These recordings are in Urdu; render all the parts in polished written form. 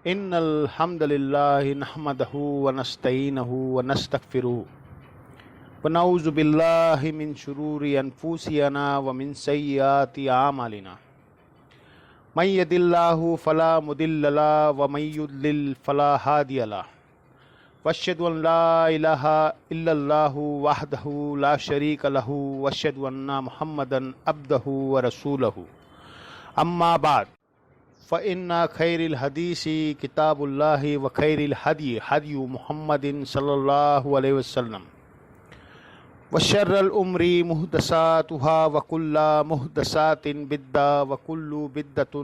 ان الحمد للہ نحمدہ ونستعینہ ونستغفرہ ونعوذ باللہ من شرور انفسنا ومن سیئات اعمالنا من یہد اللہ فلا مضل له ومن یضلل فلا ہادی له واشهد ان لا الہ الا اللہ وحدہ لا شریک له واشهد ان محمدا عبدہ ورسولہ اما بعد فإن خیر الحدیث کتاب اللہ وخیر الہدی ہدی محمد صلی اللہ علیہ وسلم وشر الامور محدثاتها وکل محدثات بدعۃ وکل بدعۃ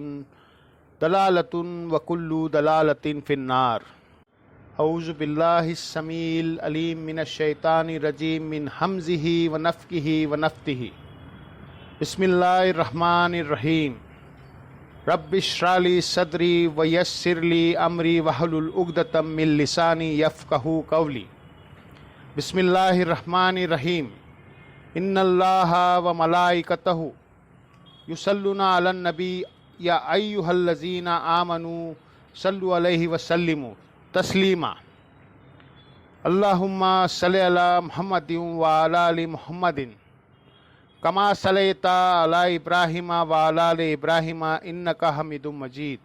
ضلالۃ وکل ضلالۃ فی النار۔ اعوذ باللہ السمیع العلیم من الشیطان الرجیم من ہمزہ ونفخہ ونفثہ۔ بسم اللہ الرحمن الرحیم۔ رب اشرح لی صدری ویسر لی امری واحلل عقدۃ من لسانی یفقہوا قولی۔ بسم اللہ الرحمن الرحیم۔ ان اللہ وملائکتہ یصلون علی النبی یا ایھا الذین آمنوا صلوا علیہ وسلموا تسلیما۔ اللہم صل علی محمد وعلی آل محمد کما صلیت علی ابراہیم وعلی آل ابراہیم انک حمید مجید۔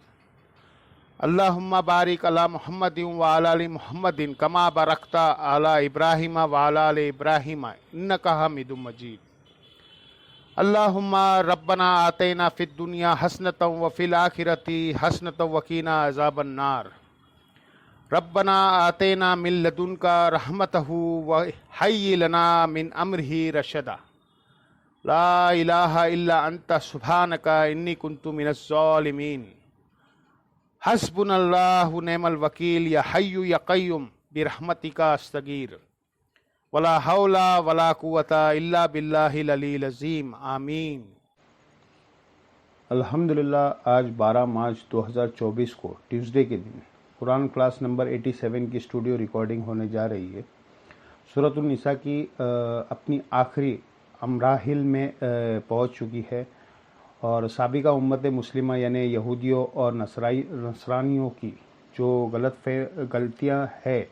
اللہم بارک علی محمد وعلی آل محمد کما بارکت علی ابراہیم وعلی آل ابراہیم انک حمید مجید۔ اللہم ربنا آتینا فی الدنیا حسنۃ وفی الآخرۃ حسنۃ وقنا عذاب النار۔ ربنا آتینا من لدنک رحمتہ وہیئ لنا من امرہ رشدا۔ لا الہ الا انت سبحانک انی کنت من الظالمین۔ حسبنا اللہ ونعم الوکیل یا حی یا قیوم برحمتک استغیث ولا حول ولا قوۃ الا باللہ العلی العظیم آمین۔ الحمدللہ آج 12 مارچ 2024 کو ٹیوزڈے کے دن قرآن کلاس نمبر 87 کی اسٹوڈیو ریکارڈنگ ہونے جا رہی ہے۔ سورۃ النساء کی اپنی آخری امراحل میں پہنچ چکی ہے اور سابقہ امت مسلمہ یعنی یہودیوں اور نصرانیوں کی جو غلطیاں ہیں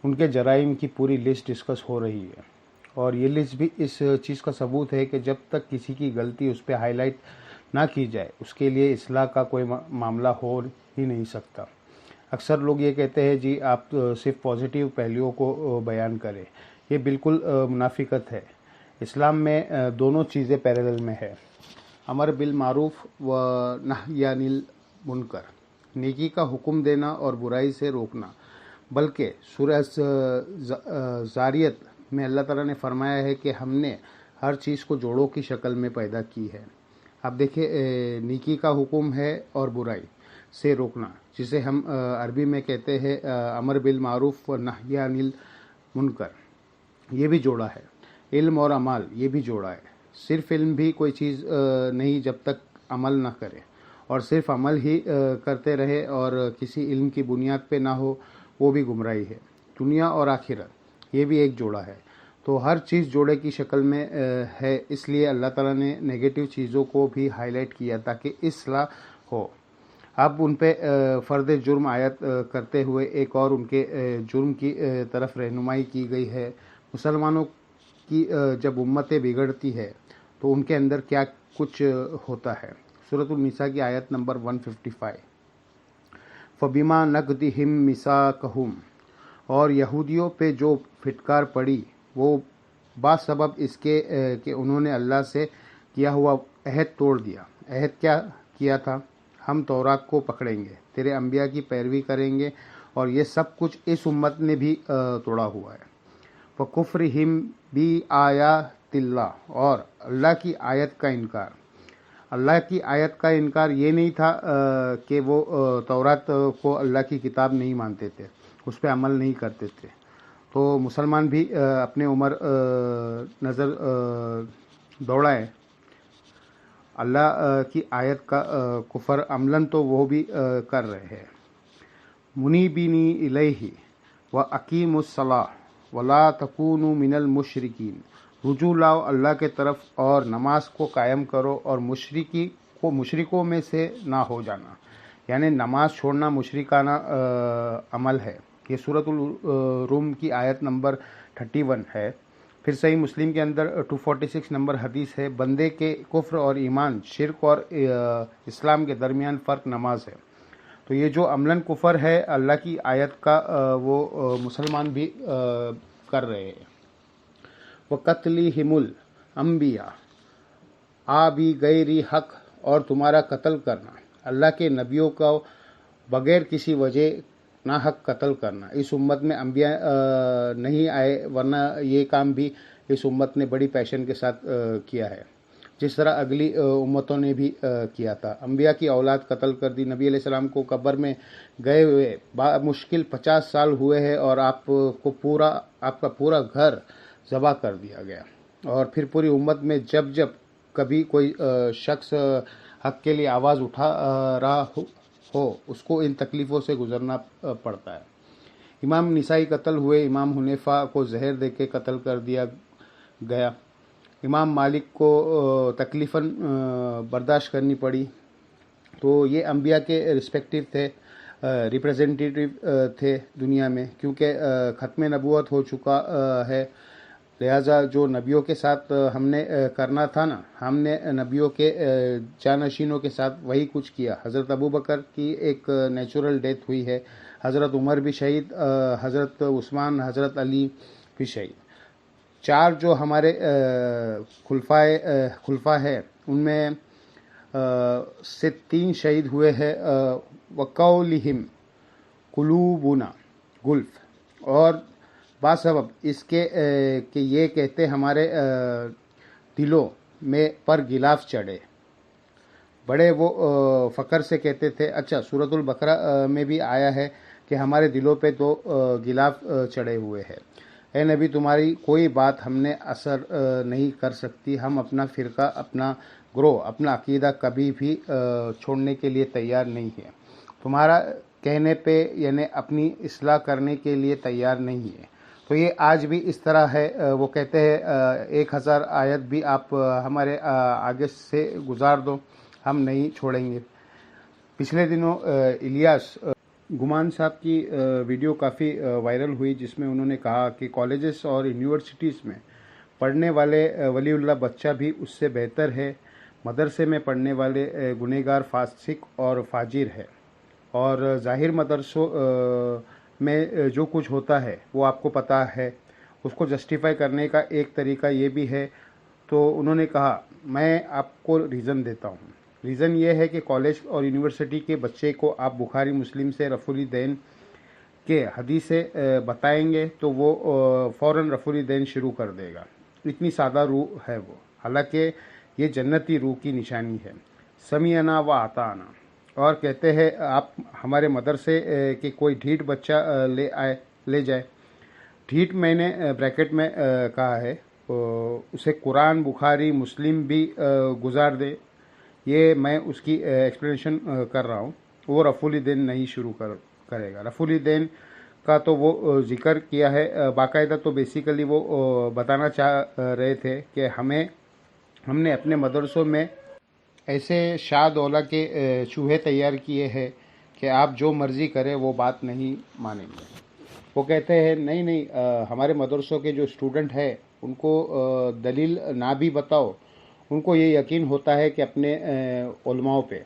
ان کے جرائم کی پوری لسٹ ڈسکس ہو رہی ہے، اور یہ لسٹ بھی اس چیز کا ثبوت ہے کہ جب تک کسی کی غلطی اس پہ ہائی لائٹ نہ کی جائے اس کے لیے اصلاح کا کوئی معاملہ ہو ہی نہیں سکتا۔ اکثر لوگ یہ کہتے ہیں جی آپ صرف پازیٹیو پہلوؤں کو بیان کریں، یہ بالکل منافقت ہے۔ اسلام میں دونوں چیزیں پیرلل میں ہے، امر بالمعروف و نہی عن المنکر، نیکی کا حکم دینا اور برائی سے روکنا۔ بلکہ سورہ ذاریت میں اللہ تعالیٰ نے فرمایا ہے کہ ہم نے ہر چیز کو جوڑوں کی شکل میں پیدا کی ہے۔ اب دیکھیں نیکی کا حکم ہے اور برائی سے روکنا، جسے ہم عربی میں کہتے ہیں امر بالمعروف و نہی عن المنکر، یہ بھی جوڑا ہے۔ علم اور عمل یہ بھی جوڑا ہے۔ صرف علم بھی کوئی چیز نہیں جب تک عمل نہ کرے، اور صرف عمل ہی کرتے رہے اور کسی علم کی بنیاد پہ نہ ہو، وہ بھی گمراہی ہے۔ دنیا اور آخرت یہ بھی ایک جوڑا ہے، تو ہر چیز جوڑے کی شکل میں ہے، اس لیے اللہ تعالیٰ نے نیگیٹو چیزوں کو بھی ہائی لائٹ کیا تاکہ اصلاح ہو۔ اب ان پہ فرد جرم عائد کرتے ہوئے ایک اور ان کے جرم کی طرف رہنمائی کی گئی ہے۔ مسلمانوں کی جب امتیں بگڑتی ہے تو ان کے اندر کیا کچھ ہوتا ہے۔ سورۃ النساء کی آیت نمبر 155۔ فَبِمَا نَقْضِهِمْ مِيثَاقَهُمْ، اور یہودیوں پہ جو پھٹکار پڑی وہ باسبب اس کے کہ انہوں نے اللہ سے کیا ہوا عہد توڑ دیا۔ عہد کیا کیا تھا؟ ہم تورات کو پکڑیں گے، تیرے انبیاء کی پیروی کریں گے، اور یہ سب کچھ اس امت نے بھی توڑا ہوا ہے۔ وَكُفْرِهِمْ بِآيَاتِ اللَّهِ، اور اللہ کی آیت کا انکار۔ اللہ کی آیت کا انکار یہ نہیں تھا کہ وہ تورات کو اللہ کی کتاب نہیں مانتے تھے، اس پہ عمل نہیں کرتے تھے۔ تو مسلمان بھی اپنے عمر نظر دوڑائیں، اللہ کی آیت کا کفر عملاً تو وہ بھی کر رہے ہیں۔ منیبین الیہ واقیموا الصلاۃ ولا تکونوا من المشرکین، رجوع لاؤ اللہ کے طرف اور نماز کو قائم کرو اور مشرکوں میں سے نہ ہو جانا، یعنی نماز چھوڑنا مشرکانہ عمل ہے۔ یہ سورۃ الروم کی آیت نمبر 31 ہے۔ پھر صحیح مسلم کے اندر 246 نمبر حدیث ہے، بندے کے کفر اور ایمان، شرک اور اسلام کے درمیان فرق نماز ہے۔ تو یہ جو عملاً کفر ہے اللہ کی آیت کا وہ مسلمان بھی کر رہے ہیں۔ وَقَتْلِهِمُ الْأَنْبِيَاءَ آبی غیری حق، اور تمہارا قتل کرنا اللہ کے نبیوں کو بغیر کسی وجہ ناحق قتل کرنا۔ اس امت میں انبیاء نہیں آئے، ورنہ یہ کام بھی اس امت نے بڑی پیشن کے ساتھ کیا ہے، جس طرح اگلی امتوں نے بھی کیا تھا۔ انبیاء کی اولاد قتل کر دی۔ نبی علیہ السلام کو قبر میں گئے ہوئے مشکل 50 سال ہوئے ہیں، اور آپ کا پورا گھر ذبح کر دیا گیا۔ اور پھر پوری امت میں جب کبھی کوئی شخص حق کے لیے آواز اٹھا رہا ہو، اس کو ان تکلیفوں سے گزرنا پڑتا ہے۔ امام نسائی قتل ہوئے، امام حنیفہ کو زہر دے کے قتل کر دیا گیا، امام مالک کو تکلیفاً برداشت کرنی پڑی۔ تو یہ انبیاء کے رسپیکٹیو تھے، ریپریزنٹیٹیو تھے دنیا میں، کیونکہ ختم نبوت ہو چکا ہے، لہٰذا جو نبیوں کے ساتھ ہم نے کرنا تھا نا، ہم نے نبیوں کے جانشینوں کے ساتھ وہی کچھ کیا۔ حضرت ابوبکر کی ایک نیچرل ڈیتھ ہوئی ہے، حضرت عمر بھی شہید، حضرت عثمان، حضرت علی بھی شہید۔ 4 جو ہمارے خلفاء ہے، ان میں سے 3 شہید ہوئے ہیں۔ وَقَوْلِهِمْ قُلُوبُنَا غُلْف، اور باسبب اس کے کہ یہ کہتے ہمارے دلوں میں پر غلاف چڑھے، بڑے وہ فخر سے کہتے تھے۔ اچھا، سورۃ البقرہ میں بھی آیا ہے کہ ہمارے دلوں پہ تو غلاف چڑھے ہوئے ہیں۔ اے نبی، تمہاری کوئی بات ہم نے اثر نہیں کر سکتی، ہم اپنا فرقہ، اپنا گروہ، اپنا عقیدہ کبھی بھی چھوڑنے کے لیے تیار نہیں ہے، تمہارا کہنے پہ یعنی اپنی اصلاح کرنے کے لیے تیار نہیں ہے۔ تو یہ آج بھی اس طرح ہے، وہ کہتے ہیں 1000 آیت بھی آپ ہمارے آگے سے گزار دو، ہم نہیں چھوڑیں گے۔ پچھلے دنوں الیاس گمان صاحب کی ویڈیو کافی وائرل ہوئی، جس میں انہوں نے کہا کہ کالجز اور یونیورسٹیز میں پڑھنے والے ولی اللہ بچہ بھی اس سے بہتر ہے، مدرسے میں پڑھنے والے گنہگار، فاسق اور فاجر ہے، اور ظاہر مدرسوں میں جو کچھ ہوتا ہے وہ آپ کو پتہ ہے۔ اس کو جسٹیفائی کرنے کا ایک طریقہ یہ بھی ہے۔ تو انہوں نے کہا، میں آپ کو ریزن دیتا ہوں۔ ریزن یہ ہے کہ کالج اور یونیورسٹی کے بچے کو آپ بخاری مسلم سے رفع الدین کے حدیثیں بتائیں گے تو وہ فوراً رفع الدین شروع کر دے گا، اتنی سادہ روح ہے وہ، حالانکہ یہ جنتی روح کی نشانی ہے۔ سمیعنا و اطعنا، اور کہتے ہیں آپ ہمارے مدرسے کے کوئی ڈھیٹ بچہ لے جائے، ڈھیٹ میں نے بریکٹ میں کہا ہے، اسے قرآن، بخاری، مسلم بھی گزار دے، یہ میں اس کی ایکسپلینیشن کر رہا ہوں، وہ رفع الدین نہیں شروع کرے گا۔ رفع الدین کا تو وہ ذکر کیا ہے باقاعدہ، تو بیسیکلی وہ بتانا چاہ رہے تھے کہ ہم نے اپنے مدرسوں میں ایسے شاد اولا کے چوہے تیار کیے ہیں کہ آپ جو مرضی کریں وہ بات نہیں مانیں گے۔ وہ کہتے ہیں نہیں، ہمارے مدرسوں کے جو اسٹوڈنٹ ہیں ان کو دلیل نہ بھی بتاؤ، ان کو یہ یقین ہوتا ہے کہ اپنے علماء پہ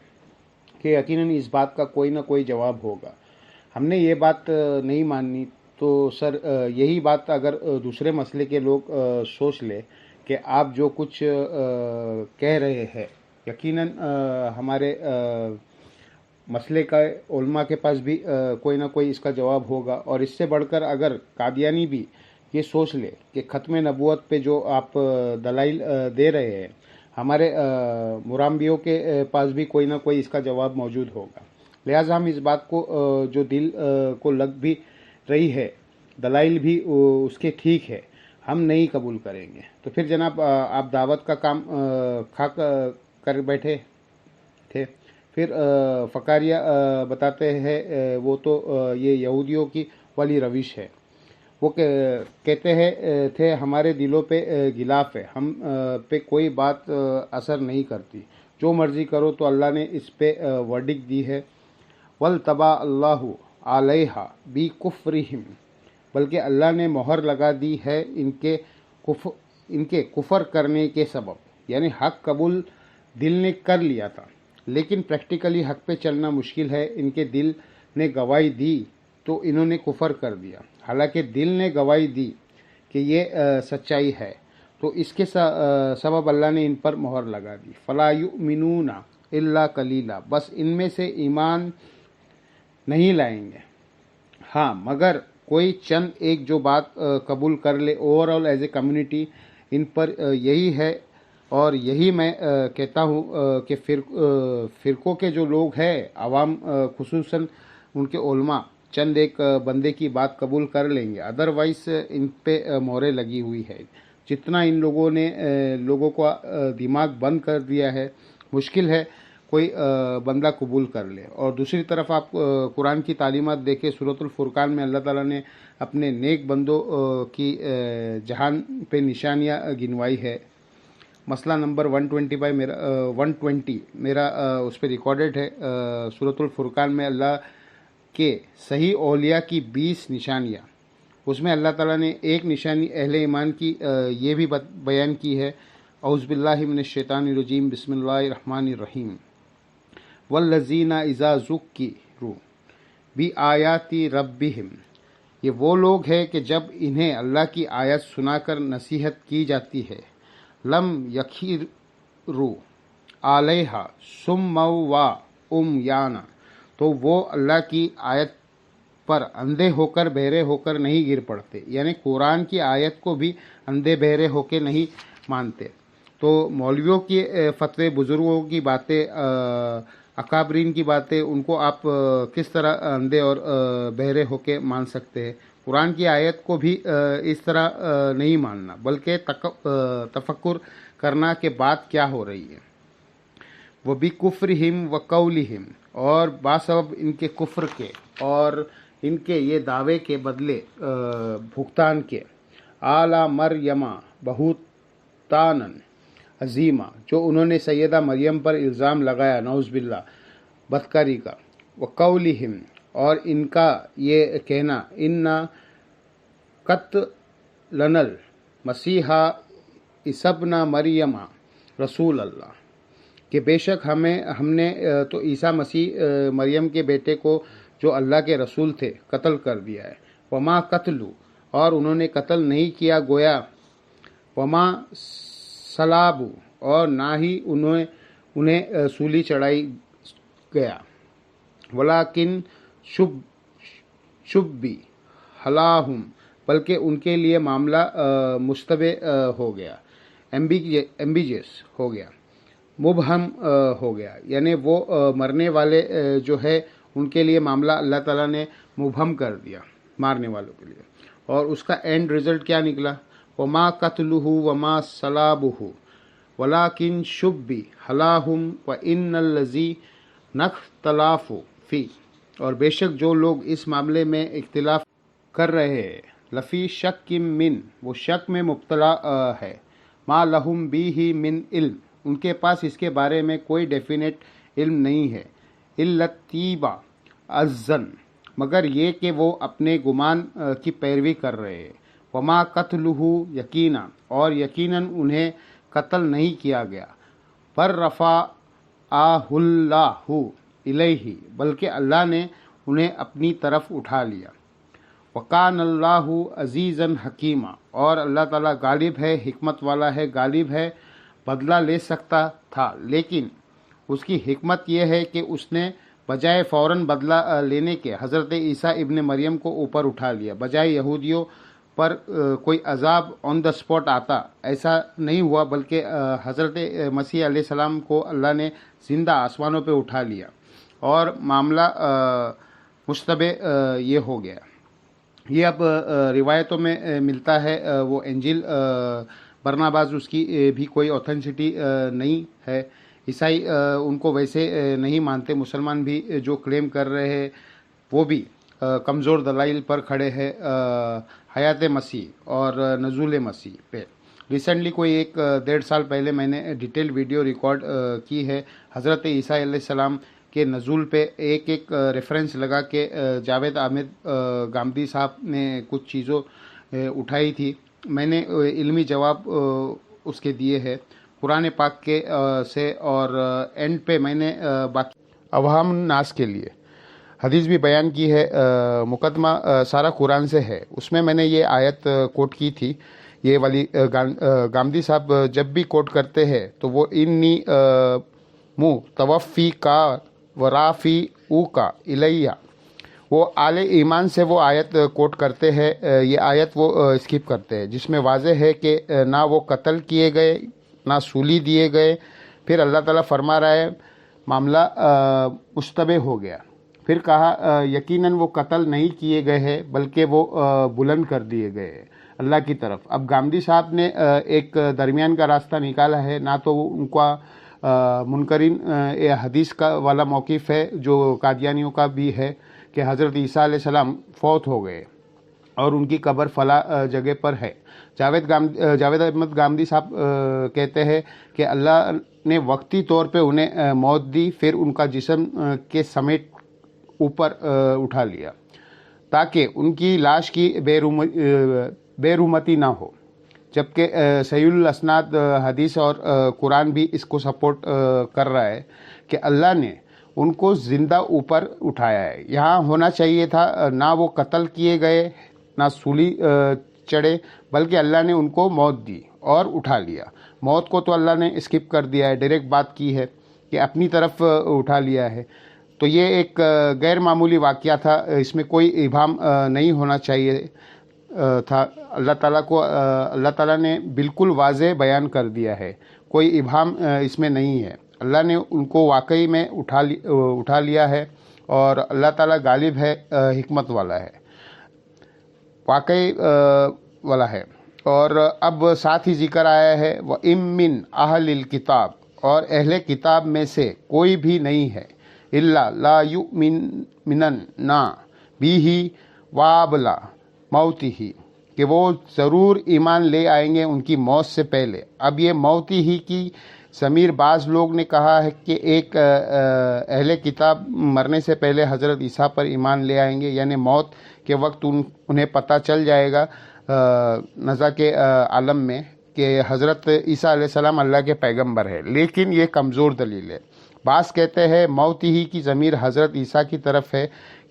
کہ یقیناً اس بات کا کوئی نہ کوئی جواب ہوگا۔ ہم نے یہ بات نہیں ماننی، تو سر یہی بات اگر دوسرے مسئلے کے لوگ سوچ لے کہ آپ جو کچھ کہہ رہے ہیں یقیناً ہمارے مسئلے کا علماء کے پاس بھی کوئی نہ کوئی اس کا جواب ہوگا۔ اور اس سے بڑھ کر اگر قادیانی بھی یہ سوچ لے کہ ختم نبوت پہ جو آپ دلائل دے رہے ہیں، ہمارے مرامبیوں کے پاس بھی کوئی نہ کوئی اس کا جواب موجود ہوگا، لہٰذا ہم اس بات کو جو دل کو لگ بھی رہی ہے، دلائل بھی اس کے ٹھیک ہے، ہم نہیں قبول کریں گے۔ تو پھر جناب آپ دعوت کا کام کھا کر بیٹھے تھے، پھر فقاریہ بتاتے ہیں وہ تو یہ یہودیوں کی والی روش ہے۔ وہ کہتے ہیں تھے ہمارے دلوں پہ غلاف ہے، ہم پہ کوئی بات اثر نہیں کرتی، جو مرضی کرو۔ تو اللہ نے اس پہ ورڈکٹ دی ہے، والطبع اللہ علیہا بکفرہم، بلکہ اللہ نے مہر لگا دی ہے ان کے کفر کرنے کے سبب، یعنی حق قبول دل نے کر لیا تھا لیکن پریکٹیکلی حق پہ چلنا مشکل ہے، ان کے دل نے گواہی دی تو انہوں نے کفر کر دیا، حالانکہ دل نے گواہی دی کہ یہ سچائی ہے، تو اس کے سبب اللہ نے ان پر مہر لگا دی۔ فلا یؤمنون الا قلیلا، بس ان میں سے ایمان نہیں لائیں گے، ہاں مگر کوئی چند ایک جو بات قبول کر لے۔ Overall is a community ان پر یہی ہے، اور یہی میں کہتا ہوں کہ فرقوں کے جو لوگ ہیں، عوام خصوصاً ان کے علماء چند ایک بندے کی بات قبول کر لیں گے، ادروائز ان پہ مہریں لگی ہوئی ہے۔ جتنا ان لوگوں نے لوگوں کو دماغ بند کر دیا ہے، مشکل ہے کوئی بندہ قبول کر لے۔ اور دوسری طرف آپ قرآن کی تعلیمات دیکھیں، سورۃ الفرقان میں اللہ تعالیٰ نے اپنے نیک بندوں کی جہان پہ نشانیاں گنوائی ہے۔ مسئلہ نمبر 120 میرا اس پہ ریکارڈڈ ہے، سورۃ الفرقان میں اللہ کے صحیح اولیاء کی 20 نشانیاں، اس میں اللہ تعالیٰ نے ایک نشانی اہل ایمان کی یہ بھی بیان کی ہے، اعوذ باللہ من الشیطان الرجیم، بسم اللہ الرحمن الرحیم، والذین اذا ذکروا بآیات ربہم، یہ وہ لوگ ہیں کہ جب انہیں اللہ کی آیت سنا کر نصیحت کی جاتی ہے، لم یخروا علیہا صما وعمیانا، تو وہ اللہ کی آیت پر اندھے ہو کر بہرے ہو کر نہیں گر پڑتے، یعنی قرآن کی آیت کو بھی اندھے بہرے ہو کے نہیں مانتے۔ تو مولویوں کی فتوے، بزرگوں کی باتیں، اکابرین کی باتیں، ان کو آپ کس طرح اندھے اور بہرے ہو کے مان سکتے ہیں؟ قرآن کی آیت کو بھی اس طرح نہیں ماننا، بلکہ تفکر کرنا کہ بات کیا ہو رہی ہے۔ وَبِكُفْرِهِمْ وَقَوْلِهِمْ، اور باسبب ان کے کفر کے اور ان کے یہ دعوے کے بدلے بھگتان کے، اعلیٰ مریم بہتانن عظیمہ، جو انہوں نے سیدہ مریم پر الزام لگایا، نعوذ باللہ، بدکاری کا۔ وَقَوْلِهِمْ، اور ان کا یہ کہنا، اِنَّا قَتْلَنَا الْمَسِیحَ عیسی ابن مریم رسول اللہ، کہ بے شک ہم نے تو عیسیٰ مسیح مریم کے بیٹے کو جو اللہ کے رسول تھے قتل کر دیا ہے۔ وما قتلوا، اور انہوں نے قتل نہیں کیا گویا، وما صلابوا، اور نہ ہی انہیں سولی چڑھائی گیا، ولیکن شبی حلاہم، بلکہ ان کے لیے معاملہ مشتبہ ہو گیا، ایمبیجس ہو گیا، مبہم ہو گیا، یعنی وہ مرنے والے جو ہے ان کے لیے معاملہ اللہ تعالیٰ نے مبہم کر دیا مارنے والوں کے لیے، اور اس کا اینڈ رزلٹ کیا نکلا؟ وما قتلہ وما صلابہ ولکن شبی حلاہم وان الذین اختلفوا فی، اور بے شک جو لوگ اس معاملے میں اختلاف کر رہے ہیں، لفی شک من، وہ شک میں مبتلا ہے، ما لہم بیہ من علم، ان کے پاس اس کے بارے میں کوئی ڈیفینیٹ علم نہیں ہے، الاتیبا الظن، مگر یہ کہ وہ اپنے گمان کی پیروی کر رہے ہیں، وما قتلہ یقینا، اور یقیناً انہیں قتل نہیں کیا گیا، پر رفعہ اللہ الیہ، بلکہ اللہ نے انہیں اپنی طرف اٹھا لیا، وکان اللہ عزیزا حکیما، اور اللہ تعالیٰ غالب ہے، حکمت والا ہے، غالب ہے، بدلہ لے سکتا تھا، لیکن اس کی حکمت یہ ہے کہ اس نے بجائے فوراً بدلہ لینے کے حضرت عیسیٰ ابن مریم کو اوپر اٹھا لیا، بجائے یہودیوں پر کوئی عذاب آن دا اسپاٹ آتا، ایسا نہیں ہوا، بلکہ حضرت مسیح علیہ السلام کو اللہ نے زندہ آسمانوں پہ اٹھا لیا، اور معاملہ مشتبہ یہ ہو گیا۔ یہ اب روایتوں میں ملتا ہے، وہ انجیل برناباز، اس کی بھی کوئی اوتھینسٹی نہیں ہے، عیسائی ان کو ویسے نہیں مانتے، مسلمان بھی جو کلیم کر رہے ہیں وہ بھی کمزور دلائل پر کھڑے ہیں حیات مسیح اور نزول مسیح پہ۔ ریسنٹلی کوئی 1-1.5 سال پہلے میں نے ڈیٹیل ویڈیو ریکارڈ کی ہے، حضرت عیسیٰ علیہ السلام کے نزول پہ ایک ایک ریفرنس لگا کے جاوید احمد گامدی صاحب نے کچھ چیزوں اٹھائی تھی. میں نے علمی جواب اس کے دیے ہیں قرآن پاک کے سے, اور اینڈ پہ میں نے باقی عوام الناس کے لیے حدیث بھی بیان کی ہے. مقدمہ سارا قرآن سے ہے. اس میں نے یہ آیت کوٹ کی تھی. یہ والی گامدی صاحب جب بھی کوٹ کرتے ہیں تو وہ انی توفی کا و رافی او کا الیہ, وہ آل ایمان سے وہ آیت کوٹ کرتے ہیں. یہ آیت وہ اسکپ کرتے ہیں جس میں واضح ہے کہ نہ وہ قتل کیے گئے نہ سولی دیے گئے. پھر اللہ تعالیٰ فرما رہا ہے معاملہ مشتبہ ہو گیا. پھر کہا یقیناً وہ قتل نہیں کیے گئے ہیں بلکہ وہ بلند کر دیے گئے ہیں اللہ کی طرف. اب گامدی صاحب نے ایک درمیان کا راستہ نکالا ہے. نہ تو ان کا منکرین حدیث کا والا موقف ہے جو قادیانیوں کا بھی ہے کہ حضرت عیسیٰ علیہ السلام فوت ہو گئے اور ان کی قبر فلاں جگہ پر ہے. جاوید احمد گامدی صاحب کہتے ہیں کہ اللہ نے وقتی طور پہ انہیں موت دی, پھر ان کا جسم کے سمیٹ اوپر اٹھا لیا تاکہ ان کی لاش کی بے رومتی نہ ہو. جبکہ صحیح الاسناد حدیث اور قرآن بھی اس کو سپورٹ کر رہا ہے کہ اللہ نے ان کو زندہ اوپر اٹھایا ہے. یہاں ہونا چاہیے تھا نہ وہ قتل کیے گئے نہ سولی چڑھے, بلکہ اللہ نے ان کو موت دی اور اٹھا لیا. موت کو تو اللہ نے اسکپ کر دیا ہے, ڈائریکٹ بات کی ہے کہ اپنی طرف اٹھا لیا ہے. تو یہ ایک غیر معمولی واقعہ تھا, اس میں کوئی ابہام نہیں ہونا چاہیے تھا. اللہ تعالیٰ نے بالکل واضح بیان کر دیا ہے, کوئی ابہام اس میں نہیں ہے. اللہ نے ان کو واقعی میں اٹھا لیا ہے اور اللہ تعالیٰ غالب ہے, حکمت والا ہے, واقعی والا ہے. اور اب ساتھ ہی ذکر آیا ہے وَإِن مِّنْ أَهْلِ الْكِتَابِ, اور اہل کتاب میں سے کوئی بھی نہیں ہے إِلَّا لَا يُؤْمِنَنَّ بِهِ وَقْبْلَ مَوْتِهِ, کہ وہ ضرور ایمان لے آئیں گے ان کی موت سے پہلے. اب یہ موت ہی کی ضمیر بعض لوگ نے کہا ہے کہ ایک اہل کتاب مرنے سے پہلے حضرت عیسیٰ پر ایمان لے آئیں گے, یعنی موت کے وقت انہیں پتہ چل جائے گا نزا کے عالم میں کہ حضرت عیسیٰ علیہ السلام اللہ کے پیغمبر ہے. لیکن یہ کمزور دلیل ہے. بعض کہتے ہیں موت ہی کی ضمیر حضرت عیسیٰ کی طرف ہے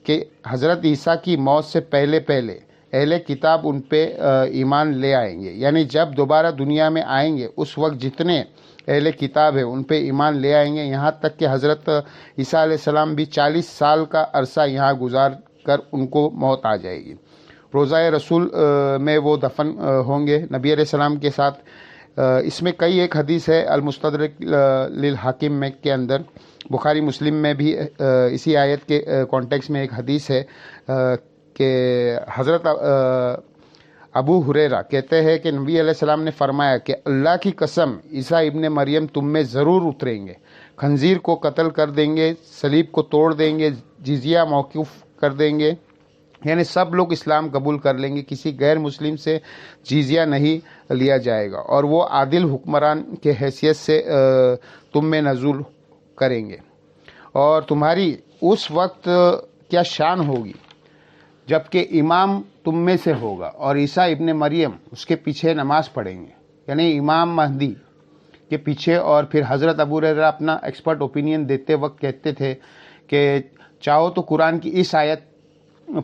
کہ حضرت عیسیٰ کی موت سے پہلے اہل کتاب ان پہ ایمان لے آئیں گے, یعنی جب دوبارہ دنیا میں آئیں گے اس وقت جتنے اہل کتاب ہے ان پہ ایمان لے آئیں گے, یہاں تک کہ حضرت عیسیٰ علیہ السلام بھی 40 سال کا عرصہ یہاں گزار کر ان کو موت آ جائے گی. روضہ رسول میں وہ دفن ہوں گے نبی علیہ السلام کے ساتھ. اس میں کئی ایک حدیث ہے المستدرک للحاکم میں کے اندر, بخاری مسلم میں بھی اسی آیت کے کانٹیکس میں ایک حدیث ہے کہ حضرت ابو ہریرہ کہتے ہیں کہ نبی علیہ السلام نے فرمایا کہ اللہ کی قسم عیسیٰ ابن مریم تم میں ضرور اتریں گے, خنزیر کو قتل کر دیں گے, صلیب کو توڑ دیں گے, جزیہ موقوف کر دیں گے, یعنی سب لوگ اسلام قبول کر لیں گے, کسی غیر مسلم سے جزیہ نہیں لیا جائے گا, اور وہ عادل حکمران کے حیثیت سے تم میں نزول کریں گے. اور تمہاری اس وقت کیا شان ہوگی جبکہ امام تم میں سے ہوگا اور عیسیٰ ابن مریم اس کے پیچھے نماز پڑھیں گے, یعنی امام مہدی کے پیچھے. اور پھر حضرت ابو ہریرہ اپنا ایکسپرٹ اوپینین دیتے وقت کہتے تھے کہ چاہو تو قرآن کی اس آیت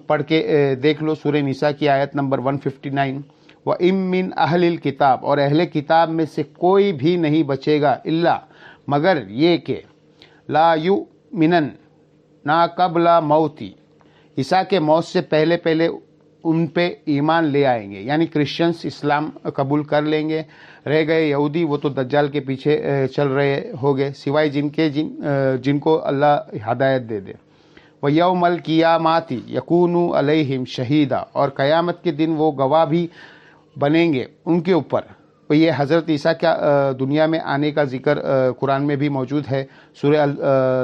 پڑھ کے دیکھ لو, سورہ نساء کی آیت نمبر 159, وَإِن مِّنْ أَهْلِ الْكِتَابِ, اور اہل کتاب میں سے کوئی بھی نہیں بچے گا الا مگر یہ کہ لا یؤمنن نا قبل موتی, عیسیٰ کے موت سے پہلے ان پہ ایمان لے آئیں گے, یعنی کرسچنس اسلام قبول کر لیں گے. رہ گئے یہودی, وہ تو دجال کے پیچھے چل رہے ہو گئے, سوائے جن کو اللہ ہدایت دے دے. وَيَوْمَ الْقِيَامَةِ يَكُونُ عَلَيْهِمْ شَهِيدًا, اور قیامت کے دن وہ گواہ بھی بنیں گے ان کے اوپر. یہ حضرت عیسیٰ کا دنیا میں آنے کا ذکر قرآن میں بھی موجود ہے سورہ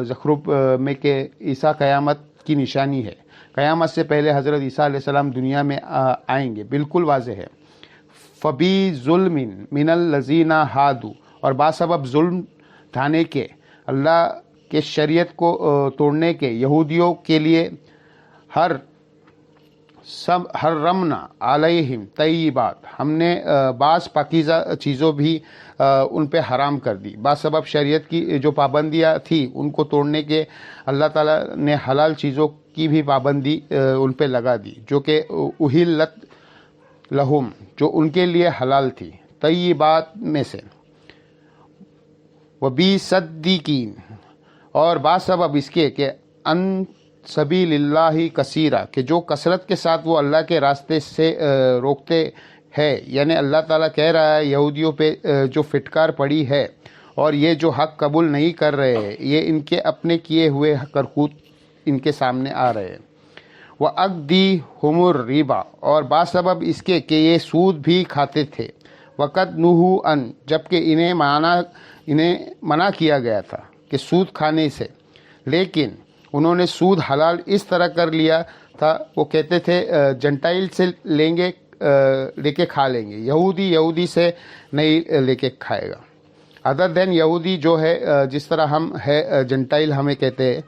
زخرف میں کہ عیسیٰ قیامت کی نشانی ہے. قیامت سے پہلے حضرت عیسیٰ علیہ السلام دنیا میں آئیں گے, بالکل واضح ہے. فَبِظُلْمٍ مِّنَ الَّذِينَ هَادُوا, اور باسبب ظلم ڈھانے کے اللہ کہ شریعت کو توڑنے کے یہودیوں کے لیے حرمنا علیہم طیبات، ہم نے بعض پاکیزہ چیزوں بھی ان پہ حرام کر دی. باسبب شریعت کی جو پابندیاں تھی ان کو توڑنے کے اللہ تعالیٰ نے حلال چیزوں کی بھی پابندی ان پہ لگا دی، جو کہ احلت لہم، جو ان کے لیے حلال تھی، طیبات میں سے. وبصدیقین، اور باسبب اس کے کہ ان سبیل اللہ کثیرہ، کہ جو کثرت کے ساتھ وہ اللہ کے راستے سے روکتے ہیں. یعنی اللہ تعالیٰ کہہ رہا ہے یہودیوں پہ جو فٹکار پڑی ہے اور یہ جو حق قبول نہیں کر رہے ہیں، یہ ان کے اپنے کیے ہوئے کرتوت ان کے سامنے آ رہے ہیں. وَأَكْدِهُمُ الرِّبَا، اور باسبب اس کے کہ یہ سود بھی کھاتے تھے. وَقَدْ نُهُوا عَنْ، جبکہ انہیں منع کیا گیا تھا کہ سود کھانے سے، لیکن انہوں نے سود حلال اس طرح کر لیا تھا. وہ کہتے تھے جنٹائل سے لے کے کھا لیں گے، یہودی سے نہیں لے کے کھائے گا. ادر دین یہودی جو ہے، جس طرح ہم ہے جنٹائل ہمیں کہتے ہیں،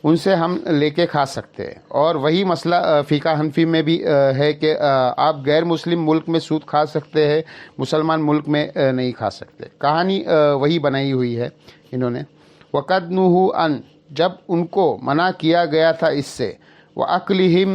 ان سے ہم لے کے کھا سکتے ہیں. اور وہی مسئلہ فقہ حنفی میں بھی ہے کہ آپ غیر مسلم ملک میں سود کھا سکتے ہیں، مسلمان ملک میں نہیں کھا سکتے. کہانی وہی بنائی ہوئی ہے انہوں نے. وَقَدْ نُهُوا عَنْ، جب ان کو منع کیا گیا تھا اس سے. وَأَكْلِهِمْ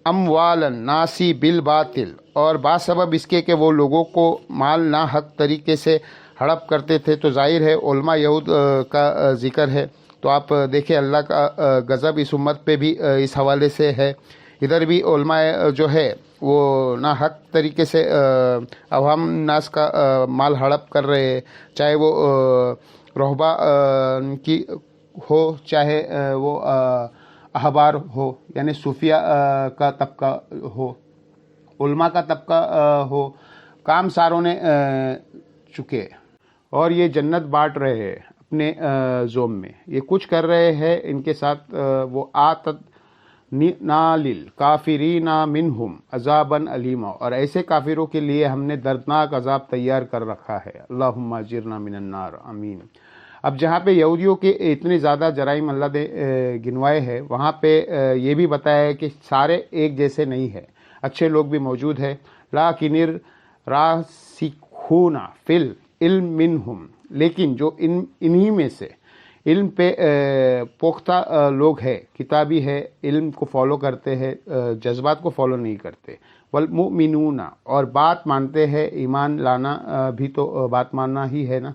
اموال الناس بالباطل، اور باسبب اس کے کہ وہ لوگوں کو مال نا حق طریقے سے ہڑپ کرتے تھے. تو ظاہر ہے علماء یہود کا ذکر ہے، تو آپ دیکھیں اللہ کا غضب اس امت پہ بھی اس حوالے سے ہے. ادھر بھی علماء جو ہے وہ نا حق طریقے سے عوام الناس کا مال ہڑپ کر رہے ہیں، چاہے وہ رہبا کی ہو، چاہے وہ احبار ہو، یعنی صوفیہ کا طبقہ ہو، علماء کا طبقہ ہو. کام ساروں نے چکے اور یہ جنت بانٹ رہے ہیں اپنے زوم میں. یہ کچھ کر رہے ہیں ان کے ساتھ. وہ آتت نالل کافرین منہم عذابا علیما، اور ایسے کافروں کے لیے ہم نے دردناک عذاب تیار کر رکھا ہے. اللہم اجرنا من النار، آمین. اب جہاں پہ یہودیوں کے اتنے زیادہ جرائم اللہ نے گنوائے ہیں، وہاں پہ یہ بھی بتایا ہے کہ سارے ایک جیسے نہیں ہیں، اچھے لوگ بھی موجود ہیں. لیکن الراسخون فی العلم منہم، لیکن جو انہی میں سے علم پہ پختہ لوگ ہیں، کتابی ہے، علم کو فالو کرتے ہیں، جذبات کو فالو نہیں کرتے. والمؤمنون، اور بات مانتے ہیں. ایمان لانا بھی تو بات ماننا ہی ہے نا.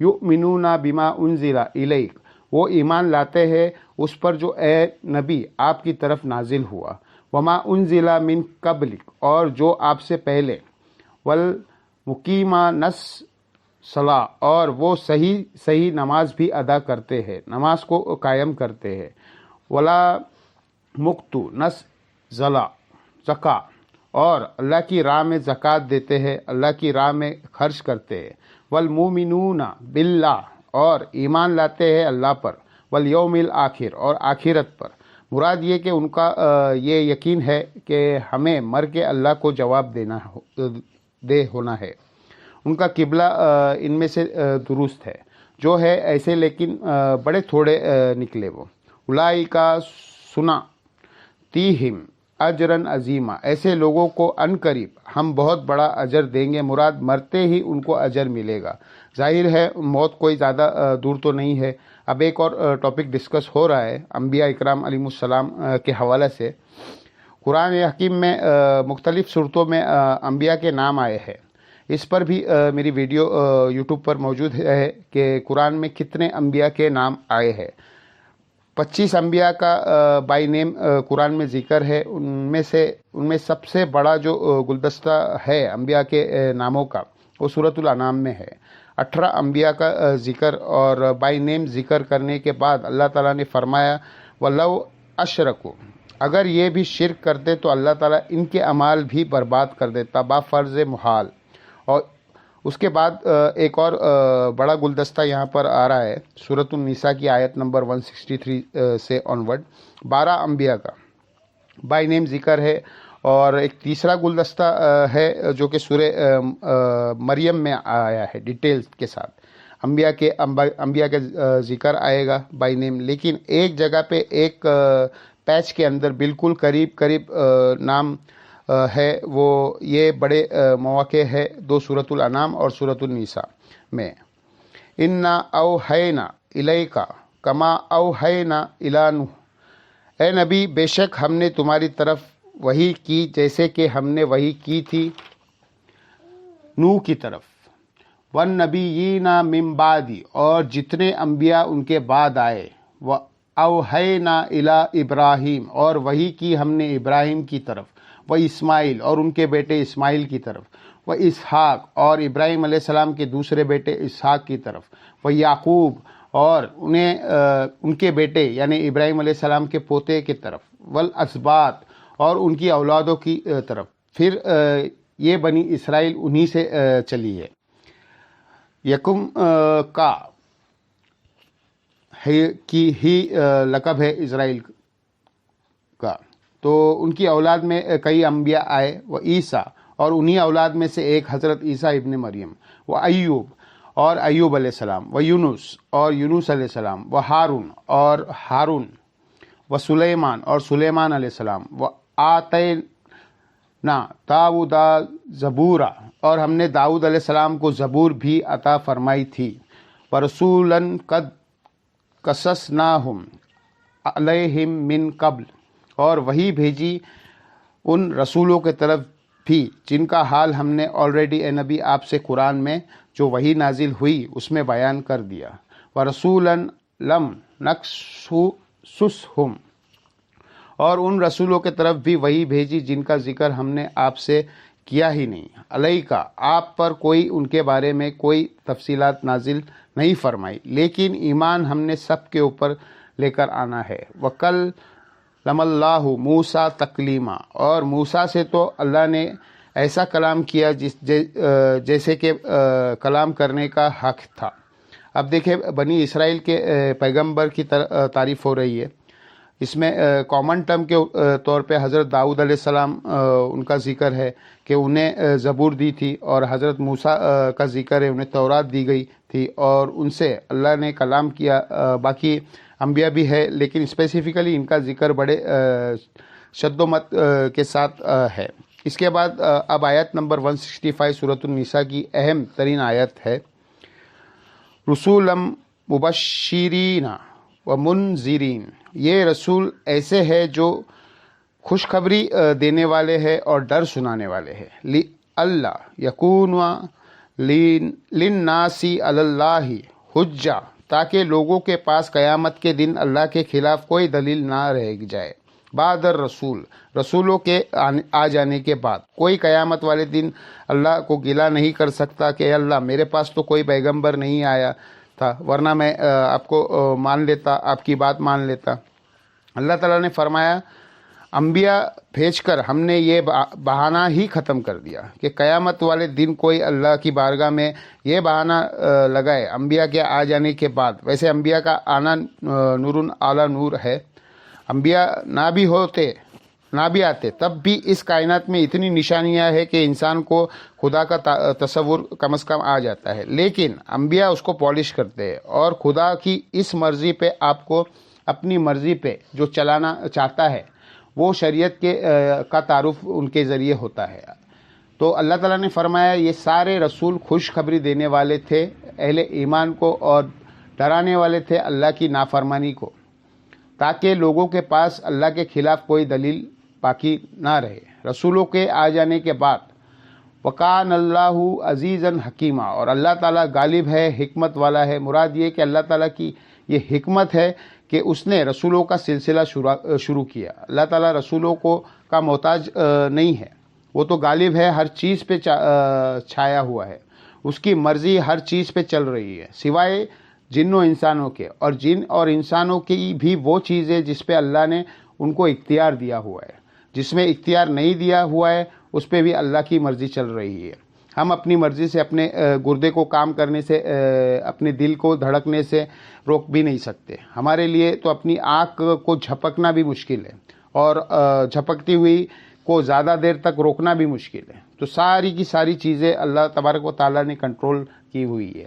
یؤمنون بما انزل الیک، وہ ایمان لاتے ہیں اس پر جو اے نبی آپ کی طرف نازل ہوا. وما انزل من قبلک، اور جو آپ سے پہلے. والمقیمین الصلاۃ، اور وہ صحیح نماز بھی ادا کرتے ہیں، نماز کو قائم کرتے ہیں. ولا مقتون زکوٰۃ، اور اللہ کی راہ میں زکوٰۃ دیتے ہیں، اللہ کی راہ میں خرچ کرتے ہیں. والمؤمنون باللہ، اور ایمان لاتے ہیں اللہ پر. والیوم الآخر، اور آخرت پر. مراد یہ کہ ان کا یہ یقین ہے کہ ہمیں مر کے اللہ کو جواب دے ہونا ہے. ان کا قبلہ ان میں سے درست ہے جو ہے ایسے، لیکن بڑے تھوڑے نکلے وہ. اولئک سنؤتیہم اجرا عظیما، ایسے لوگوں کو ان قریب ہم بہت بڑا اجر دیں گے. مراد مرتے ہی ان کو اجر ملے گا. ظاہر ہے موت کوئی زیادہ دور تو نہیں ہے. اب ایک اور ٹاپک ڈسکس ہو رہا ہے انبیاء اکرام علیہ السلام کے حوالے سے. قرآن حکیم میں مختلف صورتوں میں انبیاء کے نام آئے ہیں. اس پر بھی میری ویڈیو یوٹیوب پر موجود ہے کہ قرآن میں کتنے انبیاء کے نام آئے ہیں. 25 انبیاء کا بائی نیم قرآن میں ذکر ہے. ان میں سب سے بڑا جو گلدستہ ہے انبیاء کے ناموں کا وہ سورۃ الانعام میں ہے. 18 انبیاء کا ذکر اور بائی نیم ذکر کرنے کے بعد اللہ تعالیٰ نے فرمایا وَلَوْ أَشْرَكُوا، اگر یہ بھی شرک کرتے تو اللہ تعالیٰ ان کے اعمال بھی برباد کر دیتا با فرض محال. اور اس کے بعد ایک اور بڑا گلدستہ یہاں پر آ رہا ہے سورۃ النساء کی آیت نمبر 163 سے آنورڈ. 12 انبیاء کا بائی نیم ذکر ہے. اور ایک تیسرا گلدستہ ہے جو کہ سورہ مریم میں آیا ہے ڈیٹیلز کے ساتھ. انبیاء کے ذکر آئے گا بائی نیم، لیکن ایک جگہ پہ ایک پیچ کے اندر بالکل قریب نام ہے، وہ یہ بڑے مواقع ہے دو سورۃ الانعام اور سورۃ النساء میں۔ انا اوحینا الیکا کما اوحینا الی نوح، اے نبی بے شک ہم نے تمہاری طرف وحی کی جیسے کہ ہم نے وحی کی تھی نوح کی طرف، والنبیین من بعدی، اور جتنے انبیاء ان کے بعد آئے، اوحینا الی ابراہیم، اور وحی کی ہم نے ابراہیم کی طرف، و اسماعیل، اور ان کے بیٹے اسماعیل کی طرف، و اسحاق، اور ابراہیم علیہ السلام کے دوسرے بیٹے اسحاق کی طرف، و یعقوب، اور ان کے بیٹے یعنی ابراہیم علیہ السلام کے پوتے کی طرف، والاسباط، اور ان کی اولادوں کی طرف۔ پھر یہ بنی اسرائیل انہی سے چلی ہے۔ یکم کا کی ہی لقب ہے اسرائیل کا، تو ان کی اولاد میں کئی انبیاء آئے، وہ عیسیٰ، اور انہی اولاد میں سے ایک حضرت عیسیٰ ابن مریم، وہ ایوب، اور ایوب علیہ السلام، وہ یونس، اور یونس علیہ السلام، وہ ہارون، و سلیمان، اور سلیمان علیہ السلام، و آتینا داؤد زبورا، اور ہم نے داؤد علیہ السلام کو زبور بھی عطا فرمائی تھی، ورسولاً قد قصصناہم علیہم من قبل، اور وہی بھیجی ان رسولوں کے طرف بھی جن کا حال ہم نے آلریڈی اے نبی آپ سے قرآن میں جو وحی نازل ہوئی اس میں بیان کر دیا، ورسولاً لم نقصصہم، اور ان رسولوں کے طرف بھی وہی بھیجی جن کا ذکر ہم نے آپ سے کیا ہی نہیں، علیکا آپ پر کوئی ان کے بارے میں کوئی تفصیلات نازل نہیں فرمائی، لیکن ایمان ہم نے سب کے اوپر لے کر آنا ہے۔ وَكَلَّمَ اللَّهُ موسیٰ تکلیما، اور موسیٰ سے تو اللہ نے ایسا کلام کیا جیسے کہ کلام کرنے کا حق تھا۔ اب دیکھیں بنی اسرائیل کے پیغمبر کی تعریف ہو رہی ہے، اس میں کامن ٹرم کے طور پہ حضرت داؤد علیہ السلام ان کا ذکر ہے کہ انہیں زبور دی تھی، اور حضرت موسیٰ کا ذکر ہے انہیں تورات دی گئی تھی اور ان سے اللہ نے کلام کیا۔ باقی انبیاء بھی ہے لیکن اسپیسیفکلی ان کا ذکر بڑے شد و مت کے ساتھ ہے۔ اس کے بعد اب آیت نمبر 165 سورۃ النساء کی اہم ترین آیت ہے، رسولا مبشرین و منذرین، یہ رسول ایسے ہے جو خوشخبری دینے والے ہیں اور ڈر سنانے والے ہیں، لِأَلَّا یکون لِلنَّاسِ عَلَى اللَّهِ حجہ، تاکہ لوگوں کے پاس قیامت کے دن اللہ کے خلاف کوئی دلیل نہ رہ جائے، بعد الرسول، رسولوں کے آ جانے کے بعد کوئی قیامت والے دن اللہ کو گلہ نہیں کر سکتا کہ اللہ میرے پاس تو کوئی پیغمبر نہیں آیا تھا ورنہ میں آپ کو مان لیتا، آپ کی بات مان لیتا۔ اللہ تعالیٰ نے فرمایا انبیاء بھیج کر ہم نے یہ بہانہ ہی ختم کر دیا کہ قیامت والے دن کوئی اللہ کی بارگاہ میں یہ بہانہ لگائے انبیاء کے آ جانے کے بعد۔ ویسے انبیاء کا آنا نور اعلیٰ نور ہے، انبیاء نہ بھی آتے تب بھی اس کائنات میں اتنی نشانیاں ہیں کہ انسان کو خدا کا تصور کم از کم آ جاتا ہے، لیکن انبیاء اس کو پالش کرتے ہیں اور خدا کی اس مرضی پہ آپ کو اپنی مرضی پہ جو چلانا چاہتا ہے وہ شریعت کا تعارف ان کے ذریعے ہوتا ہے۔ تو اللہ تعالیٰ نے فرمایا یہ سارے رسول خوشخبری دینے والے تھے اہل ایمان کو اور ڈرانے والے تھے اللہ کی نافرمانی کو، تاکہ لوگوں کے پاس اللہ کے خلاف کوئی دلیل باقی نہ رہے۔ رسولوں کے آ جانے کے بعد وَقَانَ اللَّهُ عَزِيزًا حَكِيمًا، اور اللہ تعالیٰ غالب ہے، حکمت والا ہے۔ مراد یہ کہ اللہ تعالیٰ کی یہ حکمت ہے کہ اس نے رسولوں کا سلسلہ شروع کیا۔ اللہ تعالیٰ رسولوں کا محتاج نہیں ہے، وہ تو غالب ہے، ہر چیز پہ چھایا ہوا ہے، اس کی مرضی ہر چیز پہ چل رہی ہے سوائے جن و انسانوں کے، اور جن اور انسانوں کی بھی وہ چیز ہے جس پہ اللہ نے ان کو اختیار دیا ہوا ہے، جس میں اختیار نہیں دیا ہوا ہے اس پہ بھی اللہ کی مرضی چل رہی ہے۔ ہم اپنی مرضی سے اپنے گردے کو کام کرنے سے، اپنے دل کو دھڑکنے سے روک بھی نہیں سکتے۔ ہمارے لیے تو اپنی آنکھ کو جھپکنا بھی مشکل ہے اور جھپکتی ہوئی کو زیادہ دیر تک روکنا بھی مشکل ہے۔ تو ساری کی ساری چیزیں اللہ تبارک و تعالیٰ نے کنٹرول کی ہوئی ہے۔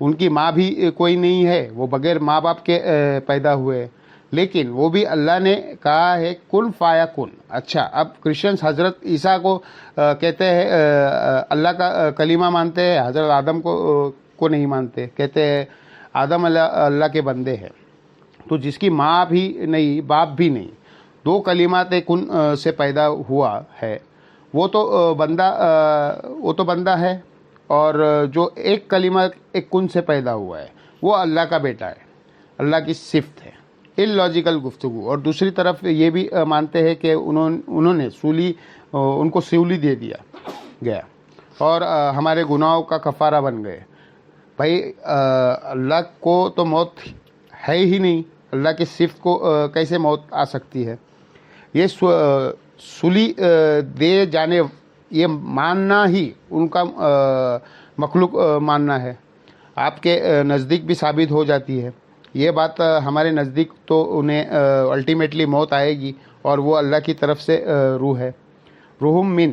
ان کی ماں بھی کوئی نہیں ہے, وہ بغیر ماں باپ کے پیدا ہوئے, لیکن وہ بھی اللہ نے کہا ہے کن فایا کن. اچھا, اب کرسچنس حضرت عیسیٰ کو کہتے ہیں اللہ کا کلمہ مانتے ہیں, حضرت آدم کو نہیں مانتے, کہتے ہیں آدم اللہ کے بندے ہیں. تو جس کی ماں بھی نہیں باپ بھی نہیں, دو کلمات کن سے پیدا ہوا ہے, وہ تو بندہ ہے, اور جو ایک کلمہ ایک کن سے پیدا ہوا ہے وہ اللہ کا بیٹا ہے, اللہ کی صفت ہے. ان لاجیکل گفتگو. اور دوسری طرف یہ بھی مانتے ہیں کہ انہوں نے ان کو سولی دے دیا گیا اور ہمارے گناہوں کا کفارہ بن گئے. بھائی اللہ کو تو موت ہے ہی نہیں, اللہ کی صفت کو کیسے موت آ سکتی ہے؟ یہ سولی دے جانے, یہ ماننا ہی ان کا مخلوق ماننا ہے. آپ کے نزدیک بھی ثابت ہو جاتی ہے یہ بات. ہمارے نزدیک تو انہیں الٹیمیٹلی موت آئے گی, اور وہ اللہ کی طرف سے روح ہے. روح من,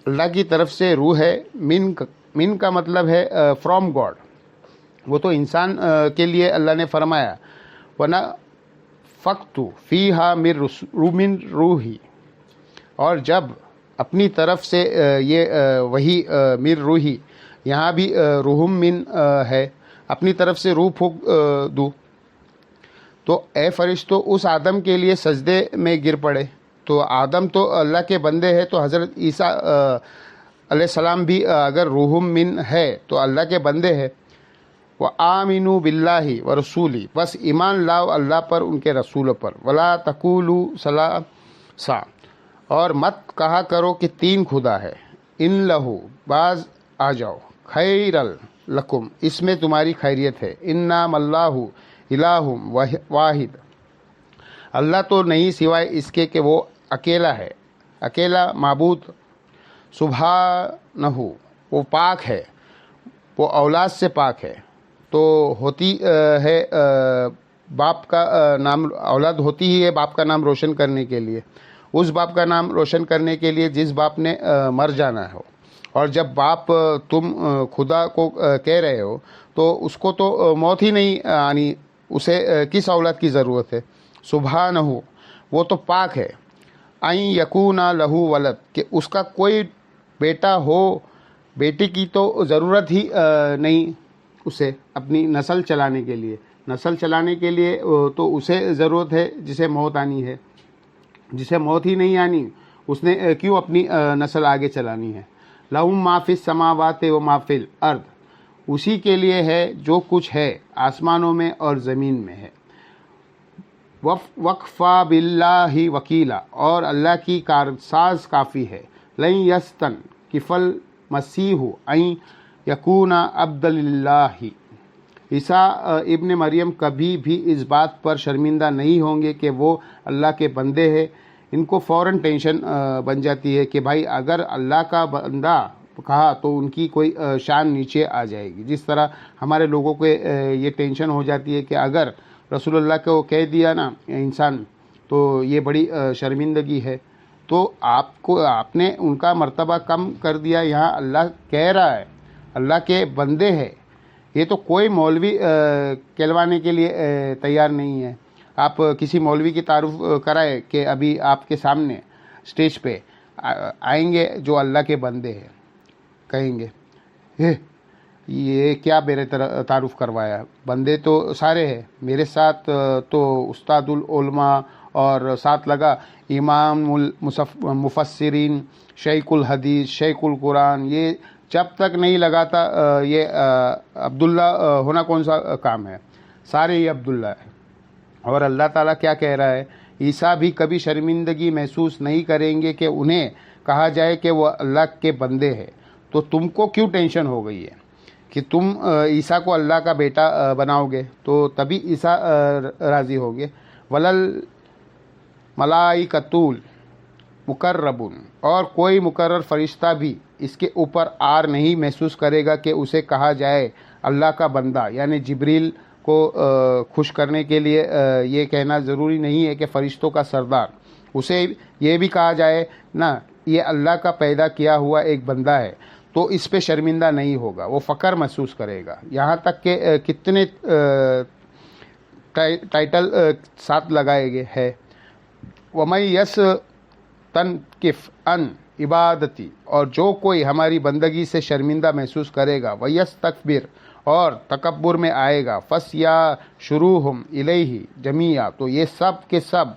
اللہ کی طرف سے روح ہے. من کا مطلب ہے فرام گاڈ. وہ تو انسان کے لیے اللہ نے فرمایا ورنہ فقت فیہا من روحی, اور جب اپنی طرف سے یہ وہی من روحی, یہاں بھی روح من ہے, اپنی طرف سے روح پھونک دوں. تو اے فرشتوں اس آدم کے لیے سجدے میں گر پڑے. تو آدم تو اللہ کے بندے ہیں, تو حضرت عیسیٰ علیہ السلام بھی اگر روح من ہے تو اللہ کے بندے ہیں. وآمنوا باللہ ورسولہ, بس ایمان لاؤ اللہ پر, ان کے رسولوں پر. ولا تقولوا ثلاثہ, اور مت کہا کرو کہ تین خدا ہے. ان لہو, بعض آ جاؤ. خیر لکم, اس میں تمہاری خیریت ہے. انما اللہ الہ واحد, اللہ تو نہیں سوائے اس کے کہ وہ اکیلا ہے, اکیلا معبود. سبحانہ, وہ پاک ہے, وہ اولاد سے پاک ہے. تو ہوتی ہے باپ کا نام, اولاد ہوتی ہی ہے باپ کا نام روشن کرنے کے لیے, اس باپ کا نام روشن کرنے کے لیے جس باپ نے مر جانا ہو. اور جب باپ تم خدا کو کہہ رہے ہو تو اس کو تو موت ہی نہیں آنی, اسے کس اولاد کی ضرورت ہے؟ سبحانہ, وہ تو پاک ہے. این یکون لہو ولد, کہ اس کا کوئی بیٹا ہو, بیٹی کی تو ضرورت ہی نہیں اسے اپنی نسل چلانے کے لیے. نسل چلانے کے لیے تو اسے ضرورت ہے جسے موت آنی ہے. جسے موت ہی نہیں آنی اس نے کیوں اپنی نسل آگے چلانی ہے؟ لہم ما فی السماوات و ما فی الارض, اسی کے لیے ہے جو کچھ ہے آسمانوں میں اور زمین میں ہے. وکفا باللہ وکیلا, اور اللہ کی کارساز کافی ہے. لن یستن کفل مسیح این یکون عبد للہ, عیسیٰ ابن مریم کبھی بھی اس بات پر شرمندہ نہیں ہوں گے کہ وہ اللہ کے بندے ہیں. ان کو فوراً ٹینشن بن جاتی ہے کہ بھائی اگر اللہ کا بندہ کہا تو ان کی کوئی شان نیچے آ جائے گی. جس طرح ہمارے لوگوں کو یہ ٹینشن ہو جاتی ہے کہ اگر رسول اللہ کو کہہ دیا نا انسان تو یہ بڑی شرمندگی ہے. تو آپ نے ان کا مرتبہ کم کر دیا. یہاں اللہ کہہ رہا ہے اللہ کے بندے ہیں, یہ تو کوئی مولوی کہلوانے کے لیے تیار نہیں ہے. آپ کسی مولوی کی تعارف کرائے کہ ابھی آپ کے سامنے اسٹیج پہ آئیں گے جو اللہ کے بندے ہیں, کہیں گے یہ کیا میرے تعارف کروایا, بندے تو سارے ہیں میرے ساتھ. تو استاد العلماء اور ساتھ لگا امام المفسرین, شیخ الحدیث, شیخ القرآن, یہ جب تک نہیں لگاتا یہ عبداللہ ہونا کون سا کام ہے؟ سارے یہ عبداللہ ہے. اور اللہ تعالیٰ کیا کہہ رہا ہے؟ عیسیٰ بھی کبھی شرمندگی محسوس نہیں کریں گے کہ انہیں کہا جائے کہ وہ اللہ کے بندے ہیں. تو تم کو کیوں ٹینشن ہو گئی ہے کہ تم عیسیٰ کو اللہ کا بیٹا بناؤ گے تو تبھی عیسیٰ راضی ہوگے. ولل ملائکۃ مقربون, اور کوئی مقرر فرشتہ بھی اس کے اوپر آر نہیں محسوس کرے گا کہ اسے کہا جائے اللہ کا بندہ. یعنی جبریل کو خوش کرنے کے لیے یہ کہنا ضروری نہیں ہے کہ فرشتوں کا سردار, اسے یہ بھی کہا جائے نا یہ اللہ کا پیدا کیا ہوا ایک بندہ ہے. تو اس پہ شرمندہ نہیں ہوگا، وہ فخر محسوس کرے گا. یہاں تک کہ کتنے ٹائٹل ساتھ لگائے گئے ہے. وَمَن يَسْتَنْكِفْ عَنْ عبادتی، اور جو کوئی ہماری بندگی سے شرمندہ محسوس کرے گا، وَيَسْتَكْبِرْ، اور تکبر میں آئے گا، فَسْيَحْشُرُوهُمْ إِلَيْهِ جَمِيعًا، تو یہ سب کے سب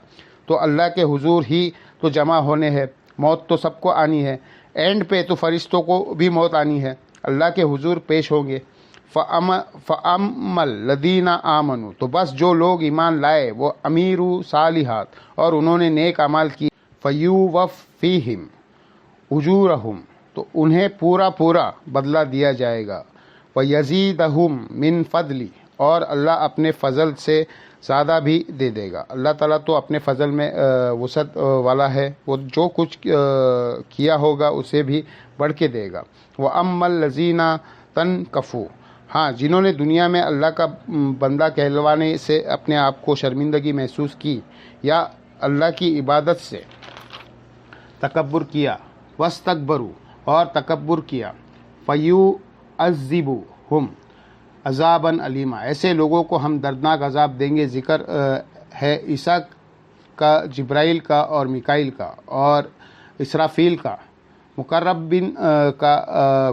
تو اللہ کے حضور ہی تو جمع ہونے ہیں. موت تو سب کو آنی ہے، اینڈ پہ تو فرشتوں کو بھی موت آنی ہے، اللہ کے حضور پیش ہوں گے. فَأَمَّا الَّذِينَ آمَنُوا، تو بس جو لوگ ایمان لائے، وہ امیرو صالحات، اور انہوں نے نیک اعمال کی، فَيُوَفِّيهِمْ أُجُورَهُمْ، تو انہیں پورا بدلہ دیا جائے گا. وَيَزِيدَهُمْ مِنْ فَضْلِهِ، اور اللہ اپنے فضل سے زیادہ بھی دے دے گا. اللہ تعالیٰ تو اپنے فضل میں وسعت والا ہے، وہ جو کچھ کیا ہوگا اسے بھی بڑھ کے دے گا. وَأَمَّا الَّذِينَ تَنْكَفُوا، ہاں جنہوں نے دنیا میں اللہ کا بندہ کہلوانے سے اپنے آپ کو شرمندگی محسوس کی یا اللہ کی عبادت سے تکبر کیا، وَاسْتَكْبَرُوا، اور تکبر کیا، فَيُعَذِّبُهُمْ عذابًا علیما، ایسے لوگوں کو ہم دردناک عذاب دیں گے. ذکر ہے عیسیٰ کا، جبرائیل کا اور میکائیل کا اور اسرافیل کا. مقربین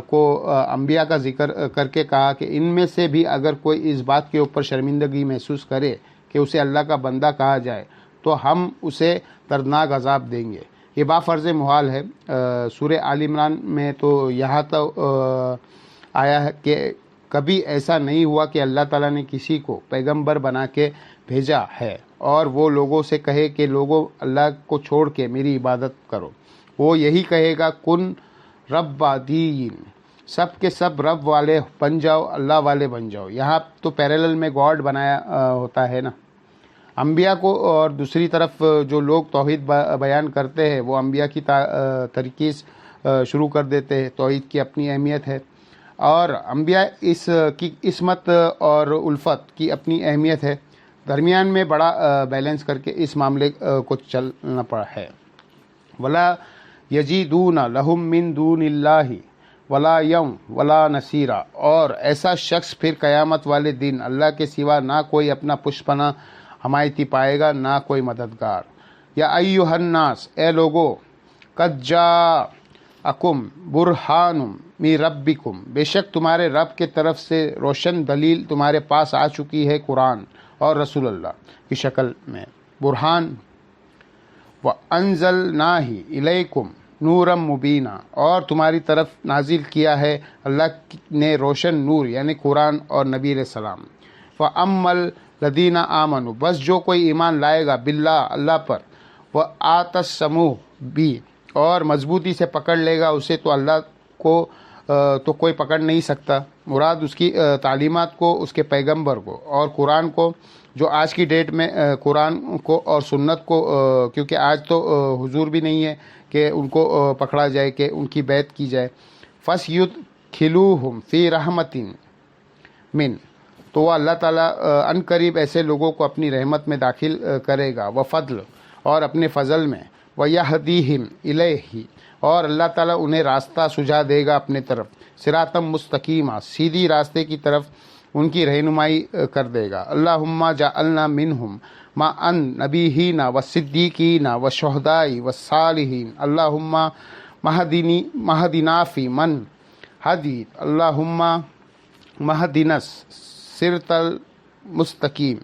کو انبیاء کا ذکر کر کے کہا کہ ان میں سے بھی اگر کوئی اس بات کے اوپر شرمندگی محسوس کرے کہ اسے اللہ کا بندہ کہا جائے تو ہم اسے دردناک عذاب دیں گے. یہ بافرض محال ہے. سورہ آل عمران میں تو یہاں تو آیا ہے کہ کبھی ایسا نہیں ہوا کہ اللہ تعالیٰ نے کسی کو پیغمبر بنا کے بھیجا ہے اور وہ لوگوں سے کہے کہ لوگوں اللہ کو چھوڑ کے میری عبادت کرو. وہ یہی کہے گا کن ربادین، سب کے سب رب والے بن جاؤ، اللہ والے بن جاؤ. یہاں تو پیرالل میں گاڈ بنایا ہوتا ہے نا انبیاء کو، اور دوسری طرف جو لوگ توحید بیان کرتے ہیں وہ انبیاء کی ترکیز شروع کر دیتے ہیں. توحید کی اپنی اہمیت ہے اور انبیاء اس کی عصمت اور الفت کی اپنی اہمیت ہے. درمیان میں بڑا بیلنس کر کے اس معاملے کو چلنا پڑا ہے. ولا یجیدون لہم من دون اللہ ولا یم ولا نصیرا، اور ایسا شخص پھر قیامت والے دن اللہ کے سوا نہ کوئی اپنا پشپنا حمایتی پائے گا، نہ کوئی مددگار. یا ایھا الناس، اے لوگو، قد جاءکم برہان من ربکم، بے شک تمہارے رب کے طرف سے روشن دلیل تمہارے پاس آ چکی ہے، قرآن اور رسول اللہ کی شکل میں. برہان. وَأَنزَلْنَاهِ إِلَيْكُمْ نُورًا مُبِينًا، اور تمہاری طرف نازل کیا ہے اللہ نے روشن نور یعنی قرآن اور نبی علیہ السلام. فَأَمَّا الَّذِينَ آمَنُوا، بس جو کوئی ایمان لائے گا باللہ اللہ پر، وَآتَصَمُوا بھی، اور مضبوطی سے پکڑ لے گا اسے، تو اللہ کو تو کوئی پکڑ نہیں سکتا. مراد اس کی تعلیمات کو، اس کے پیغمبر کو اور قرآن کو، جو آج کی ڈیٹ میں قرآن کو اور سنت کو، کیونکہ آج تو حضور بھی نہیں ہے کہ ان کو پکڑا جائے، کہ ان کی بیعت کی جائے. فَسْيُدْخِلُوهُمْ فِي رَحْمَةٍ مِّنْ، تو وہ اللہ تعالیٰ ان قریب ایسے لوگوں کو اپنی رحمت میں داخل کرے گا. وَفَضْلِ، اور اپنے فضل میں. وَيَهْدِيهِمْ إِلَيْهِ، اور اللہ تعالیٰ انہیں راستہ سجھا دے گا اپنے طرف. صراطً مستقیما، سیدھی راستے کی طرف ان کی رہنمائی کر دے گا. اللہم جعلنا منہم مع النبیین والصدیقین والشہداء والصالحین. اللہم مہدنا فی من ہدیت، اللہم مہدنا الصراط المستقیم،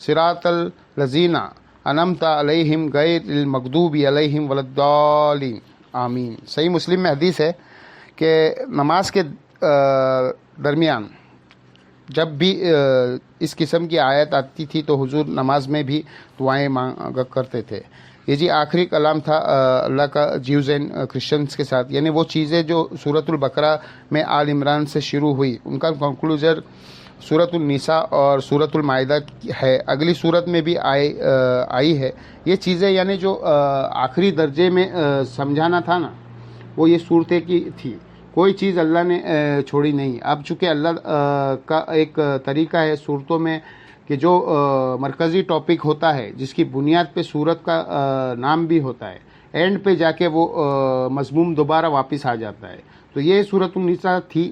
صراط الذین انعمت علیہم غیر المغضوب علیہم ولا الضالین. آمین. صحیح مسلم میں حدیث ہے کہ نماز کے درمیان جب بھی اس قسم کی آیت آتی تھی تو حضور نماز میں بھی دعائیں مانگا کرتے تھے. یہ جی آخری کلام تھا اللہ کا جیوز اینڈ کرسچنز کے ساتھ، یعنی وہ چیزیں جو سورۃ البقرہ میں آل عمران سے شروع ہوئی ان کا کنکلوژن سورۃ النساء اور سورۃ المائدہ ہے. اگلی سورت میں بھی آئی ہے یہ چیزیں، یعنی جو آخری درجے میں سمجھانا تھا نا وہ یہ صورتیں کی تھی. کوئی چیز اللہ نے چھوڑی نہیں. اب چونکہ اللہ کا ایک طریقہ ہے صورتوں میں کہ جو مرکزی ٹاپک ہوتا ہے جس کی بنیاد پہ صورت کا نام بھی ہوتا ہے، اینڈ پہ جا کے وہ مضموم دوبارہ واپس آ جاتا ہے. تو یہ سورۃ النساء تھی،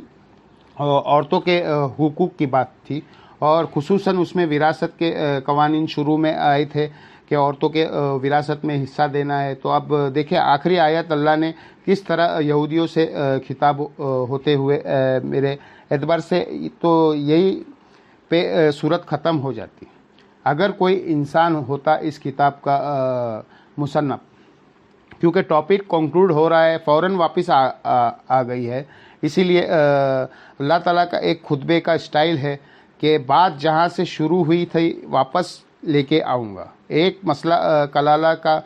عورتوں کے حقوق کی بات تھی، اور خصوصاً اس میں وراثت کے قوانین شروع میں آئے تھے کہ عورتوں کے وراثت میں حصہ دینا ہے. تو اب دیکھیں آخری آیت اللہ نے کس طرح یہودیوں سے خطاب ہوتے ہوئے میرے اعتبار سے تو یہی پہ صورت ختم ہو جاتی. اگر کوئی انسان ہوتا اس کتاب کا مصنف، کیونکہ ٹاپک کنکلوڈ ہو رہا ہے، فوراً واپس آ گئی ہے، اسی لیے اللہ تعالیٰ کا ایک خطبے کا اسٹائل ہے کہ بات جہاں سے شروع ہوئی تھی واپس لے کے آؤں گا. ایک مسئلہ کلالہ کا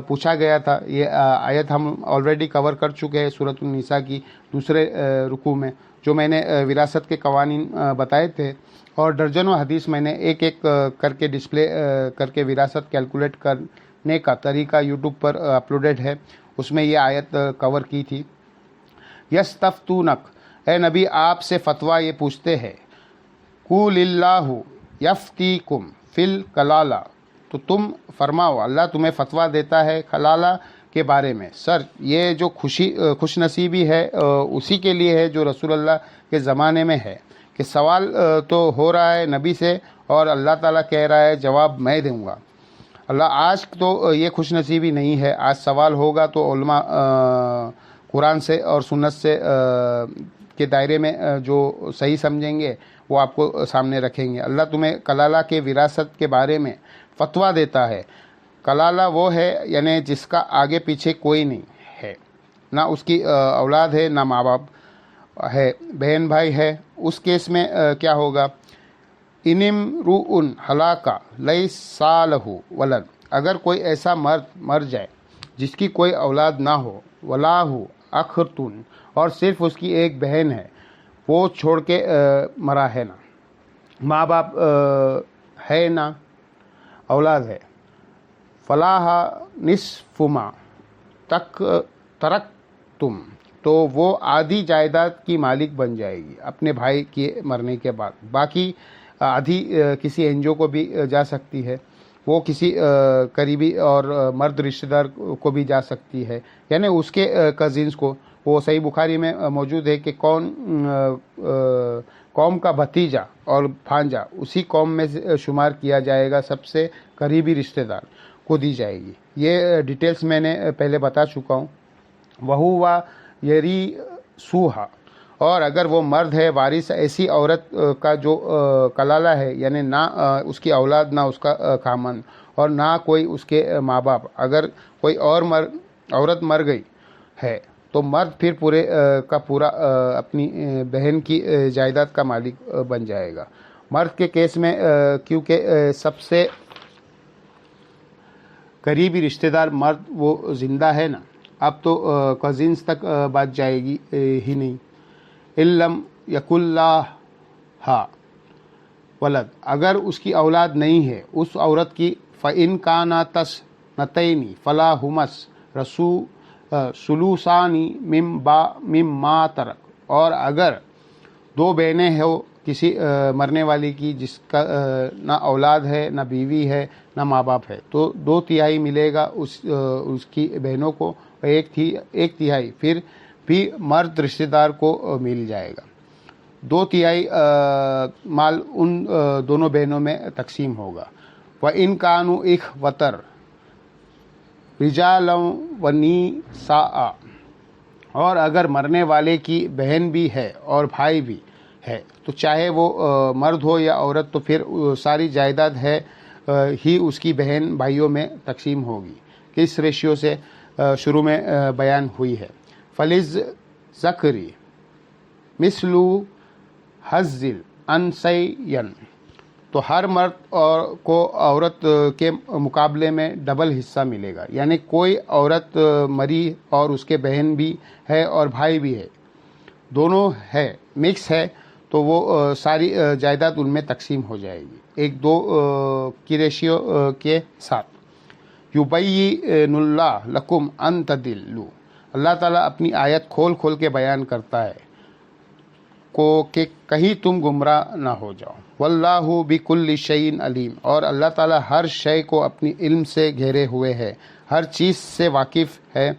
پوچھا گیا تھا، یہ آیت ہم آلریڈی کور کر چکے ہیں سورۃ النساء کی دوسرے رکوع میں، جو میں نے وراثت کے قوانین بتائے تھے، اور درجنوں حدیث میں نے ایک ایک کر کے ڈسپلے کر کے وراثت کیلکولیٹ کرنے کا طریقہ یوٹیوب پر اپلوڈڈ ہے، اس میں یہ آیت کور کی تھی. یستفتونک، اے نبی آپ سے فتویٰ یہ پوچھتے ہیں، قول اللہ یفتیکم فی الکلالہ، تو تم فرماؤ اللہ تمہیں فتویٰ دیتا ہے کلالہ کے بارے میں. سر یہ جو خوش نصیبی ہے اسی کے لیے ہے جو رسول اللہ کے زمانے میں ہے کہ سوال تو ہو رہا ہے نبی سے اور اللہ تعالیٰ کہہ رہا ہے جواب میں دوں گا. اللہ آج تو یہ خوش نصیبی نہیں ہے، آج سوال ہوگا تو علماء قرآن سے اور سنت سے کے دائرے میں جو صحیح سمجھیں گے وہ آپ کو سامنے رکھیں گے. اللہ تمہیں کلالہ کے وراثت کے بارے میں فتویٰ دیتا ہے. کلالہ وہ ہے یعنی جس کا آگے پیچھے کوئی نہیں ہے، نہ اس کی اولاد ہے نہ ماں باپ ہے، بہن بھائی ہے. اس کیس میں کیا ہوگا؟ انمرؤ ہلاک لیس لہ ولد، اگر کوئی ایسا مرد مر جائے جس کی کوئی اولاد نہ ہو، ولاہ اختن، اور صرف اس کی ایک بہن ہے، وہ چھوڑ کے مرا ہے، نہ ماں باپ ہے نہ اولاد ہے، فلاح نصف ما ترکتم، تو وہ آدھی جائیداد کی مالک بن جائے گی اپنے بھائی کے مرنے کے بعد. باقی آدھی کسی این جی او کو بھی جا سکتی ہے، وہ کسی قریبی اور مرد رشتہ دار کو بھی جا سکتی ہے، یعنی اس کے کزنس کو. وہ صحیح بخاری میں موجود ہے کہ قوم کا بھتیجا اور بھانجا اسی قوم میں شمار کیا جائے گا، سب سے قریبی رشتہ دار کو دی جائے گی. یہ ڈیٹیلز میں نے پہلے بتا چکا ہوں. وہو یریثھا، اور اگر وہ مرد ہے وارث ایسی عورت کا جو کلالہ ہے، یعنی نہ اس کی اولاد نہ اس کا خامند اور نہ کوئی اس کے ماں باپ، اگر کوئی اور عورت مر گئی ہے تو مرد پھر پورے کا پورا اپنی بہن کی جائیداد کا مالک بن جائے گا. مرد کے کیس میں کیونکہ سب سے قریبی رشتہ دار مرد وہ زندہ ہے نا، اب تو کزنس تک بات جائے گی ہی نہیں. علم یکن لہا ولد، اگر اس کی اولاد نہیں ہے اس عورت کی، فإن کانتا اثنتین فلہما ثلثان مما ترک، اور اگر دو بہنیں ہو کسی مرنے والی کی جس کا نہ اولاد ہے نہ بیوی ہے نہ ماں باپ ہے، تو 2/3 ملے گا اس کی بہنوں کو، اور 1/3 پھر بھی مرد رشتہ دار کو مل جائے گا. 2/3 مال ان دونوں بہنوں میں تقسیم ہوگا. وَإِن كَانُوا إِخْوَةً رِجَالًا وَنِسَاءً، اور اگر مرنے والے کی بہن بھی ہے اور بھائی بھی ہے تو چاہے وہ مرد ہو یا عورت، تو پھر ساری جائیداد ہے ہی اس کی بہن بھائیوں میں تقسیم ہوگی. کس ریشیو سے شروع میں بیان ہوئی ہے. فَلِلذَّكَرِ مِثْلُ حَظِّ الْأُنثَيَيْنِ، تو ہر مرد کو عورت کے مقابلے میں ڈبل حصہ ملے گا. یعنی کوئی عورت مری اور اس کے بہن بھی ہے اور بھائی بھی ہے، دونوں ہے، مکس ہے، تو وہ ساری جائیداد ان میں تقسیم ہو جائے گی 1:2 کی ریشیو کے ساتھ. یبین اللہ لکم ان تضلوا، اللہ تعالیٰ اپنی آیت کھول کھول کے بیان کرتا ہے کہ کہیں تم گمراہ نہ ہو جاؤ. واللہ بکل شیء علیم، اور اللہ تعالیٰ ہر شے کو اپنی علم سے گھیرے ہوئے ہے. ہر چیز سے واقف ہے.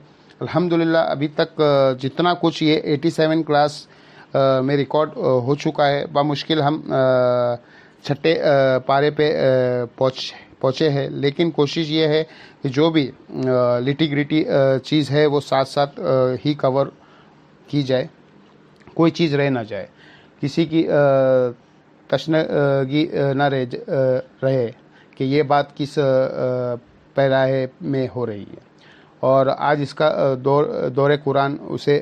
الحمدللہ ابھی تک جتنا کچھ یہ 87 کلاس میں ریکارڈ ہو چکا ہے، بمشکل ہم چھٹے پارے پہ پہنچے ہیں، لیکن کوشش یہ ہے کہ جو بھی لٹی گریٹی چیز ہے وہ ساتھ ساتھ ہی کور کی جائے، کوئی چیز رہ نہ جائے، کسی کی تشنگی نہ رہے کہ یہ بات کس پیراہے میں ہو رہی ہے. اور آج اس کا دور قرآن اسے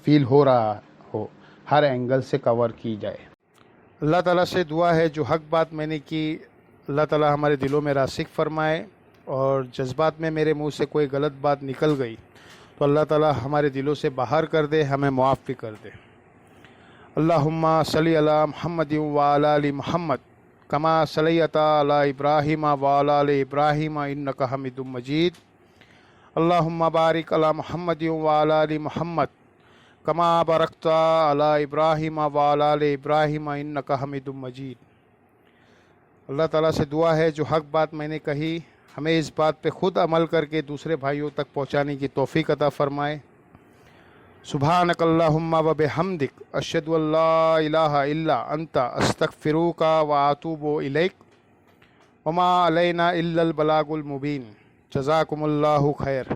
فیل ہو رہا ہو، ہر اینگل سے کور کی جائے. اللہ تعالیٰ سے دعا ہے جو حق بات میں نے کی اللہ تعالیٰ ہمارے دلوں میں راسخ فرمائے، اور جذبات میں میرے منہ سے کوئی غلط بات نکل گئی تو اللہ تعالیٰ ہمارے دلوں سے باہر کر دے، ہمیں معاف بھی کر دے. اللہم صلی علی محمد وعلی آل محمد کما صلیت علی ابراہیم وعلی آل ابراہیم انک حمید مجید. اللہم بارک علی محمد وعلی آل محمد کما بارکت علی ابراہیم وعلی آل ابراہیم انک حمید مجید. اللہ تعالیٰ سے دعا ہے جو حق بات میں نے کہی ہمیں اس بات پہ خود عمل کر کے دوسرے بھائیوں تک پہنچانے کی توفیق عطا فرمائے. سبحانک اللہم و بحمدک اشہد ان لا الہ الا انت استغفرک و اتوب الیک وما علینا الا البلاغ المبین. جزاکم اللہ خیر.